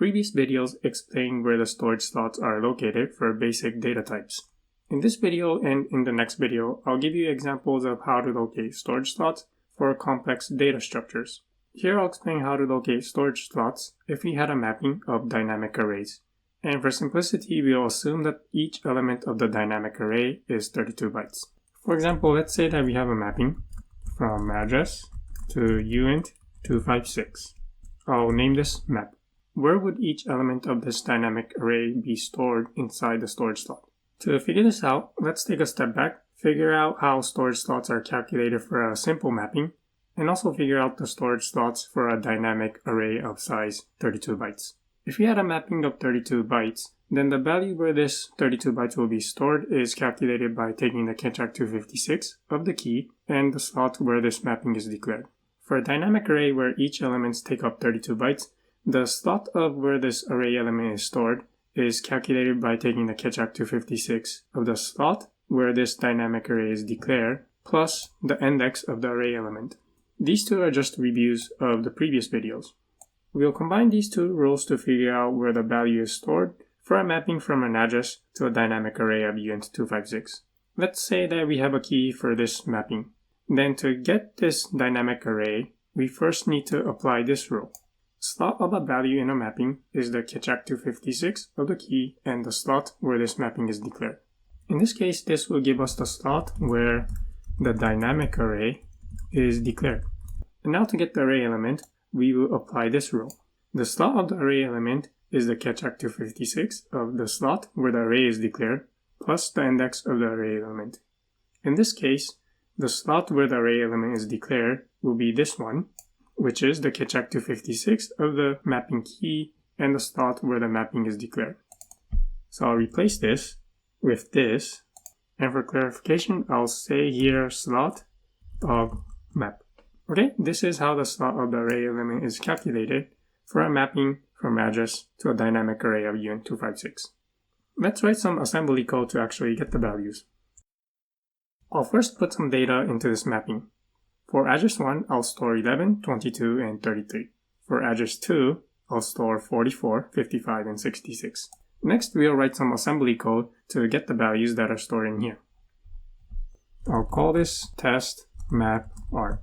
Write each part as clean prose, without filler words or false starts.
Previous videos explain where the storage slots are located for basic data types. In this video and in the next video, I'll give you examples of how to locate storage slots for complex data structures. Here I'll explain how to locate storage slots if we had a mapping of dynamic arrays. And for simplicity, we'll assume that each element of the dynamic array is 32 bytes. For example, let's say that we have a mapping from address to uint256. I'll name this map. Where would each element of this dynamic array be stored inside the storage slot? To figure this out, let's take a step back, figure out how storage slots are calculated for a simple mapping, and also figure out the storage slots for a dynamic array of size 32 bytes. If we had a mapping of 32 bytes, then the value where this 32 bytes will be stored is calculated by taking the Keccak 256 of the key and the slot where this mapping is declared. For a dynamic array where each elements take up 32 bytes, the slot of where this array element is stored is calculated by taking the Keccak 256 of the slot where this dynamic array is declared plus the index of the array element. These two are just reviews of the previous videos. We'll combine these two rules to figure out where the value is stored for a mapping from an address to a dynamic array of uint256. Let's say that we have a key for this mapping. Then to get this dynamic array, we first need to apply this rule. Slot of a value in a mapping is the Keccak 256 of the key and the slot where this mapping is declared. In this case, this will give us the slot where the dynamic array is declared. And now to get the array element, we will apply this rule. The slot of the array element is the Keccak 256 of the slot where the array is declared plus the index of the array element. In this case, the slot where the array element is declared will be this one, which is the Keccak 256 of the mapping key and the slot where the mapping is declared. So I'll replace this with this, and for clarification, I'll say here slot of map. Okay, this is how the slot of the array element is calculated for a mapping from address to a dynamic array of uint256. Let's write some assembly code to actually get the values. I'll first put some data into this mapping. For address 1, I'll store 11, 22, and 33. For address 2, I'll store 44, 55, and 66. Next, we'll write some assembly code to get the values that are stored in here. I'll call this test map r.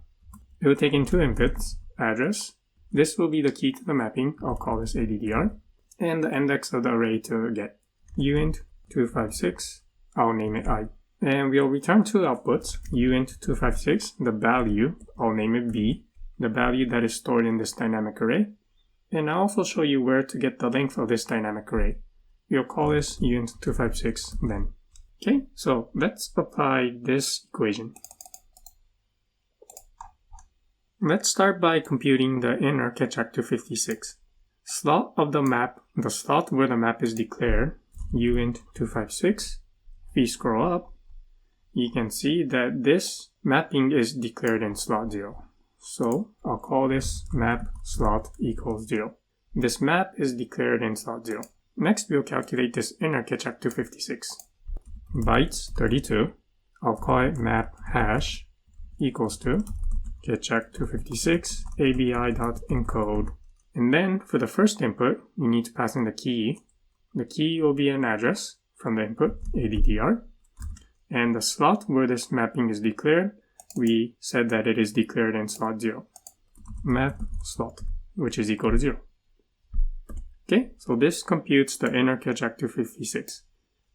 It will take in two inputs, address. This will be the key to the mapping. I'll call this addr. And the index of the array to get. uint256, I'll name it I. And we'll return two outputs, uint256, the value, I'll name it v, the value that is stored in this dynamic array. And I'll also show you where to get the length of this dynamic array. We'll call this uint256 then. Okay, so let's apply this equation. Let's start by computing the inner Keccak 256. Slot of the map, the slot where the map is declared, uint256. If we scroll up, you can see that this mapping is declared in slot 0. So I'll call this map slot equals 0. This map is declared in slot 0. Next, we'll calculate this inner Keccak 256. Bytes 32. I'll call it map hash equals to Keccak 256 abi.encode. And then for the first input, you need to pass in the key. The key will be an address from the input, addr. And the slot where this mapping is declared, we said that it is declared in slot 0. Map slot, which is equal to 0. Okay, so this computes the inner Keccak 256.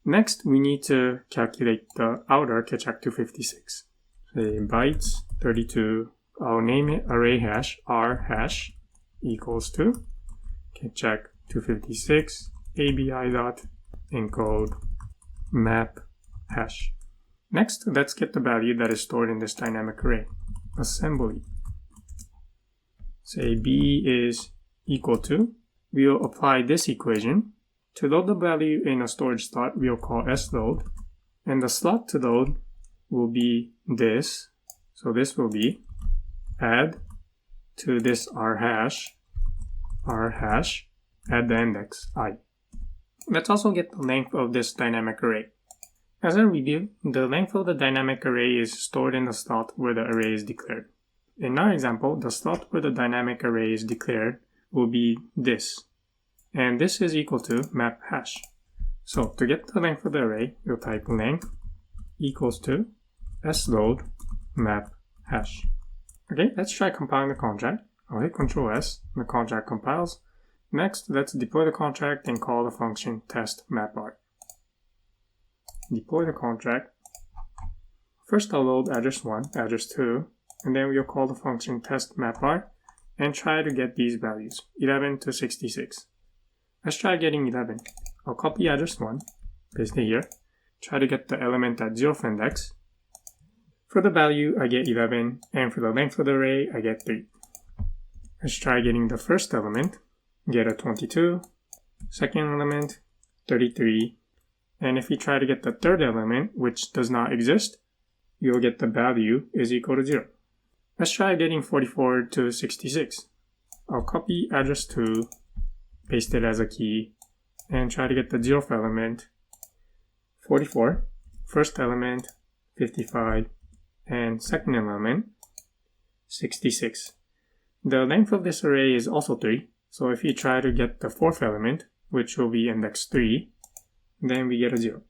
Next, we need to calculate the outer Keccak 256. Say bytes 32, I'll name it array hash, r hash equals to Keccak 256 abi.encode map hash. Next, let's get the value that is stored in this dynamic array. Assembly. Say b is equal to, we'll apply this equation. To load the value in a storage slot, we'll call sload, and the slot to load will be this. So this will be add to this r hash, add the index I. Let's also get the length of this dynamic array. As a review, the length of the dynamic array is stored in the slot where the array is declared. In our example, the slot where the dynamic array is declared will be this. and this is equal to map hash. So to get the length of the array, we'll type length equals to sload map hash. Okay, let's try compiling the contract. I'll hit Ctrl S, the contract compiles. Next, let's deploy the contract and call the function test mapR. Deploy the contract. First I'll load address 1, address 2, and then we'll call the function test mapR and try to get these values, 11 to 66. Let's try getting 11. I'll copy address 1, paste it here, try to get the element at 0th index. For the value, I get 11, and for the length of the array, I get 3. Let's try getting the first element, get a 22, second element, 33, and if we try to get the third element, which does not exist, you'll get the value is equal to 0. Let's try getting 44 to 66. I'll copy address 2, paste it as a key, and try to get the 0th element, 44, first element, 55, and second element, 66. The length of this array is also 3, so if you try to get the 4th element, which will be index 3, then we get a 0.